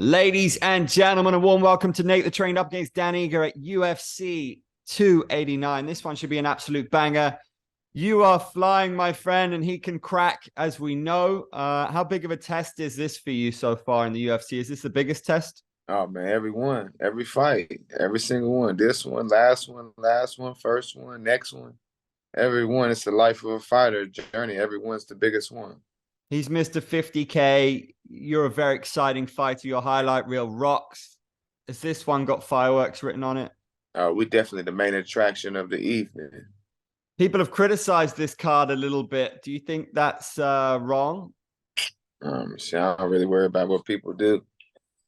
Ladies and gentlemen, a warm welcome to Nate The Train up against Dan Ige at UFC 289. This one should be an absolute banger. You are flying, my friend, and he can crack, as we know. How big of a test is this for you so far in the UFC? Is this the biggest test? Oh man, every one, every fight, every single one. This one, last one, first one, next one. Every one. It's the life of a fighter journey. Every one's the biggest one. He's Mr. 50K. You're a very exciting fighter. Your highlight reel rocks. Has this one got fireworks written on it? We definitely the main attraction of the evening. People have criticized this card a little bit. Do you think that's wrong? Shit, I don't really worry about what people do.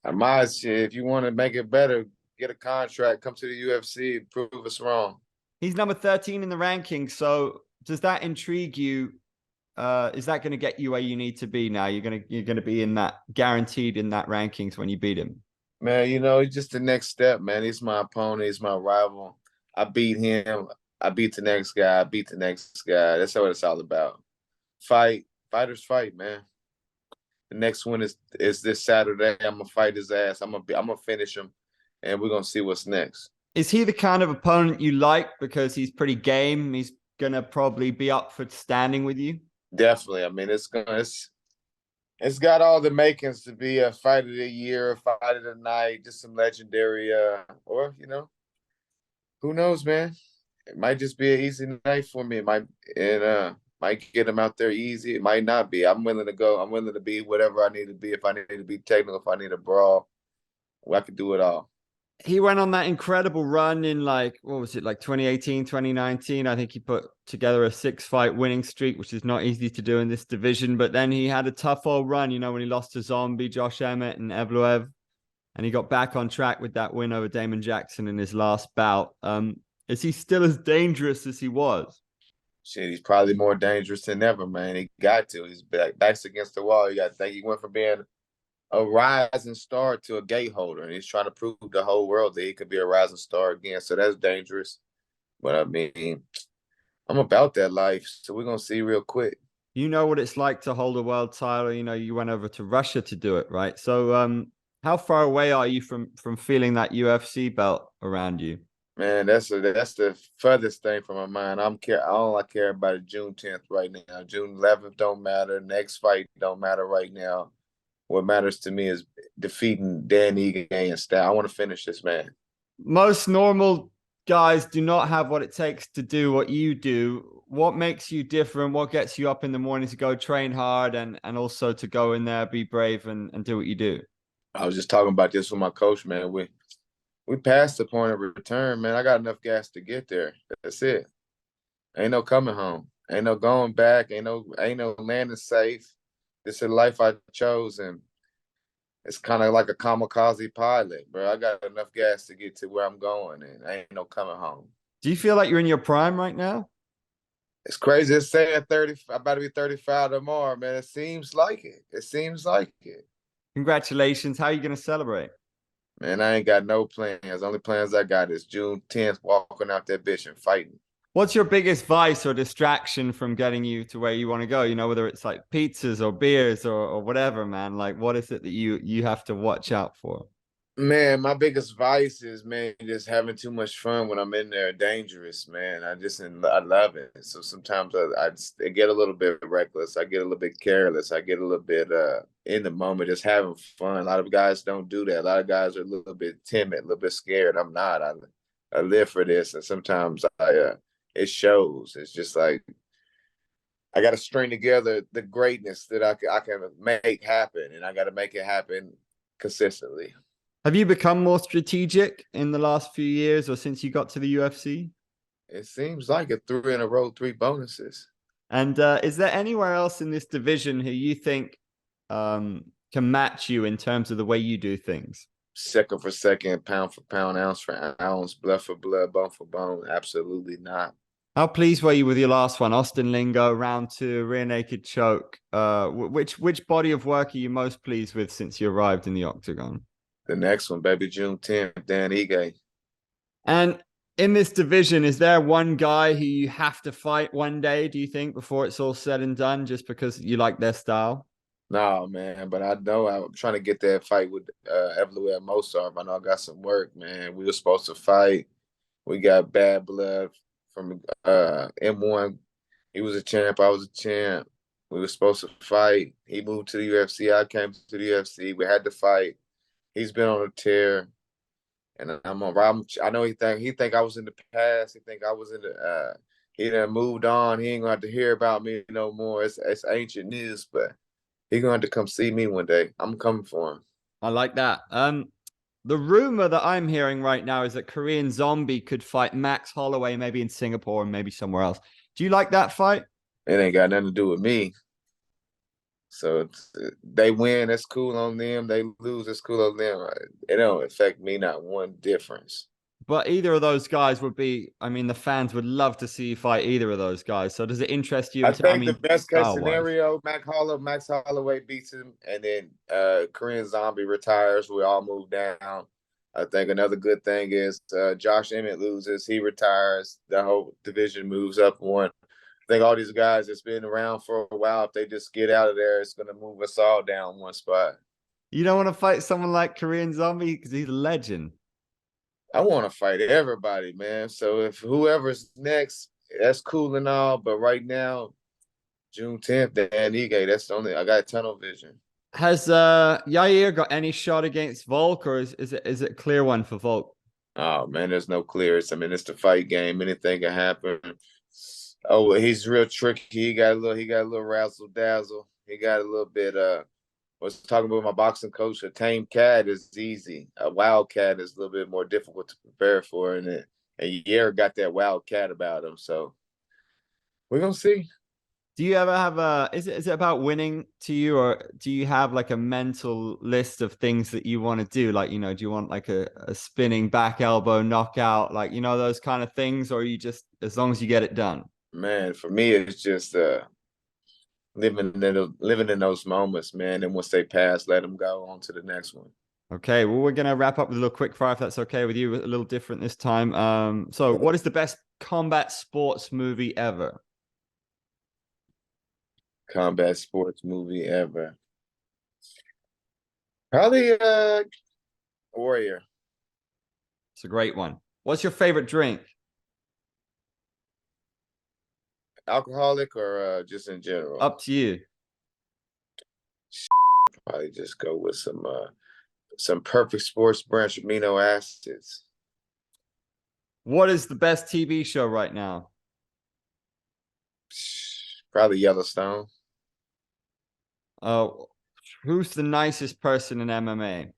My shit, if you want to make it better, get a contract, come to the UFC, prove us wrong. He's number 13 in the rankings. So does that intrigue you? Is that going to get you where you need to be now? You're gonna be in that guaranteed in that rankings when you beat him. Man, it's just the next step, man. He's my opponent, he's my rival. I beat him, I beat the next guy, I beat the next guy. That's what it's all about. Fighters fight, man. The next one is this Saturday. I'm gonna fight his ass. I'm gonna finish him, and we're gonna see what's next. Is he the kind of opponent you like because he's pretty game? He's gonna probably be up for standing with you. Definitely. I mean, it's got all the makings to be a fight of the year, a fight of the night, just some legendary. Or who knows, man? It might just be an easy night for me. It might get him out there easy. It might not be. I'm willing to go. I'm willing to be whatever I need to be. If I need to be technical, if I need a brawl, well, I could do it all. He went on that incredible run in like 2018, 2019. I think he put together a 6-fight winning streak, which is not easy to do in this division. But then he had a tough old run, when he lost to Zombie, Josh Emmett, and Evloev. And he got back on track with that win over Damon Jackson in his last bout. Is he still as dangerous as he was? Shit, he's probably more dangerous than ever, man. He got to. He's backs against the wall. You got to think he went from being a rising star to a gate holder, and he's trying to prove to the whole world that he could be a rising star again. So that's dangerous. But I mean, I'm about that life, so we're gonna see real quick. You know what it's like to hold a world title. You went over to Russia to do it, right? So, how far away are you from feeling that UFC belt around you? Man, that's the furthest thing from my mind. All I care about is June 10th right now. June 11th don't matter. Next fight don't matter right now. What matters to me is defeating Dan Ige and style. I want to finish this man. Most normal guys do not have what it takes to do what you do. What makes you different? What gets you up in the morning to go train hard and also to go in there, be brave and do what you do? I was just talking about this with my coach, man. We passed the point of return, man. I got enough gas to get there. That's it. Ain't no coming home. Ain't no going back. Ain't no landing safe. This is the life I chose, and it's kind of like a kamikaze pilot, bro. I got enough gas to get to where I'm going, and ain't no coming home. Do you feel like you're in your prime right now? It's crazy. It's saying 30. I'm about to be 35 tomorrow, man. It seems like it. It seems like it. Congratulations. How are you going to celebrate? Man, I ain't got no plans. The only plans I got is June 10th, walking out that bitch and fighting. What's your biggest vice or distraction from getting you to where you want to go? Whether it's like pizzas or beers or whatever, man. Like, what is it that you have to watch out for? Man, my biggest vice is, man, just having too much fun when I'm in there. Dangerous, man. I love it. So sometimes I get a little bit reckless. I get a little bit careless. I get a little bit in the moment, just having fun. A lot of guys don't do that. A lot of guys are a little bit timid, a little bit scared. I'm not. I live for this, and sometimes it shows. It's just like I got to string together the greatness that I can make happen, and I got to make it happen consistently. Have you become more strategic in the last few years or since you got to the UFC? It seems like it. 3 in a row, 3 bonuses. And is there anywhere else in this division who you think can match you in terms of the way you do things? Second for second, pound for pound, ounce for ounce, blood for blood, bone for bone. Absolutely not. How pleased were you with your last one, Austin Lingo, round 2, rear naked choke? Which body of work are you most pleased with since you arrived in the octagon? The next one, baby, June 10th, Dan Ige. And in this division, is there one guy who you have to fight one day, do you think, before it's all said and done, just because you like their style? No, man, but I know I'm trying to get that fight with Evaluate Mosarb. I know I got some work, man. We were supposed to fight. We got bad blood from M1. He was a champ. I was a champ. We were supposed to fight. He moved to the UFC. I came to the UFC. We had to fight. He's been on a tear, and I know he think I was in the past. He think I was in the. He done moved on. He ain't gonna have to hear about me no more. It's ancient news, but he gonna have to come see me one day. I'm coming for him. I like that. The rumor that I'm hearing right now is that Korean Zombie could fight Max Holloway, maybe in Singapore and maybe somewhere else. Do you like that fight? It ain't got nothing to do with me. So they win, that's cool on them. They lose, that's cool on them. It don't affect me, not one difference. But either of those guys would be, I mean, the fans would love to see you fight either of those guys. So does it interest you I I think the mean, best case style wise? scenario, Max Holloway beats him, and then Korean Zombie retires. We all move down. I think another good thing is Josh Emmett loses, he retires. The whole division moves up one. I think all these guys that's been around for a while, if they just get out of there, it's going to move us all down one spot. You don't want to fight someone like Korean Zombie because he's a legend. I want to fight everybody, man. So if whoever's next, that's cool and all. But right now, June 10th, Dan Ige, that's the only I got tunnel vision. Has Yair got any shot against Volk, or is it a clear one for Volk? Oh man, there's no clearance. I mean, it's the fight game. Anything can happen. Oh, he's real tricky. He got a little razzle dazzle. He got a little bit was talking about my boxing coach. A tame cat is easy. A wild cat is a little bit more difficult to prepare for, and Yair got that wild cat about him. So we're gonna see. Do you ever have is it about winning to you, or do you have like a mental list of things that you want to do? Like, do you want like a spinning back elbow knockout, like, those kind of things, or you just, as long as you get it done? Man, for me, it's just living in those moments, man. And once they pass, let them go on to the next one. Okay, well, we're gonna wrap up with a little quick fire if that's okay with you. A little different this time. So what is the best combat sports movie ever? Combat sports movie ever. Probably Warrior. It's a great one. What's your favorite drink? Alcoholic or just in general? Up to you. Probably just go with some perfect sports branch amino acids. What is the best TV show right now? Probably Yellowstone. Uh, who's the nicest person in MMA?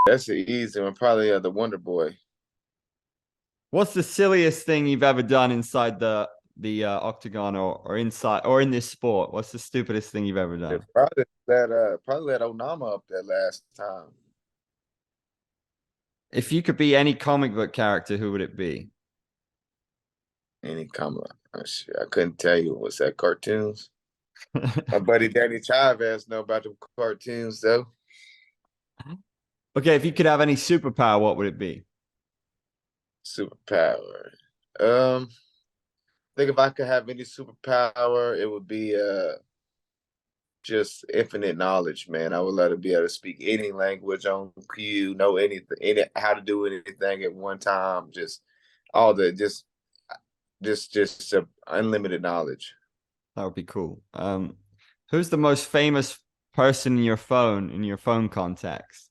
That's the easy one. Probably the Wonder Boy. What's the silliest thing you've ever done inside the octagon, or inside, or in this sport? What's the stupidest thing you've ever done? Probably that Onama up there last time. If you could be any comic book character, who would it be? Any comment? Oh, shit, I couldn't tell you. What's that? Cartoons? My buddy Danny Chavez know about the cartoons though. Okay, if you could have any superpower, what would it be? Superpower. I think if I could have any superpower, it would be just infinite knowledge, man. I would love to be able to speak any language on cue, know anything, how to do anything at one time. Just all the just unlimited knowledge. That would be cool. Who's the most famous person in your phone contacts?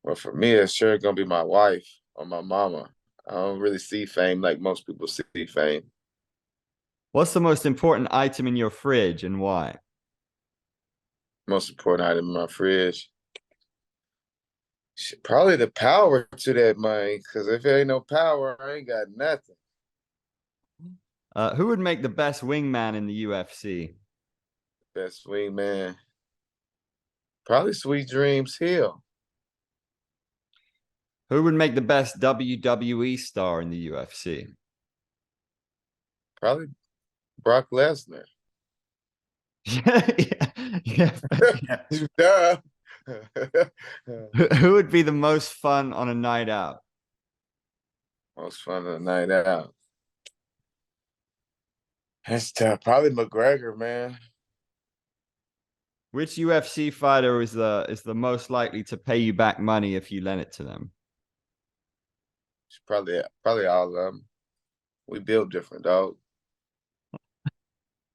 Well, for me, it's sure gonna be my wife or my mama. I don't really see fame like most people see fame. What's the most important item in your fridge and why? Most important item in my fridge. Probably the power to that money, because if there ain't no power, I ain't got nothing. Who would make the best wingman in the UFC? Best swing man. Probably Sweet Dreams Hill. Who would make the best WWE star in the UFC? Probably Brock Lesnar. yeah, yeah, yeah. Duh. Who would be the most fun on a night out? Most fun of the night out. That's tough. Probably McGregor, man. Which UFC fighter is the most likely to pay you back money if you lend it to them? It's probably all of them. We build different, dog.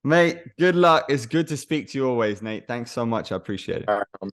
Mate, good luck. It's good to speak to you always, Nate. Thanks so much. I appreciate it. All right,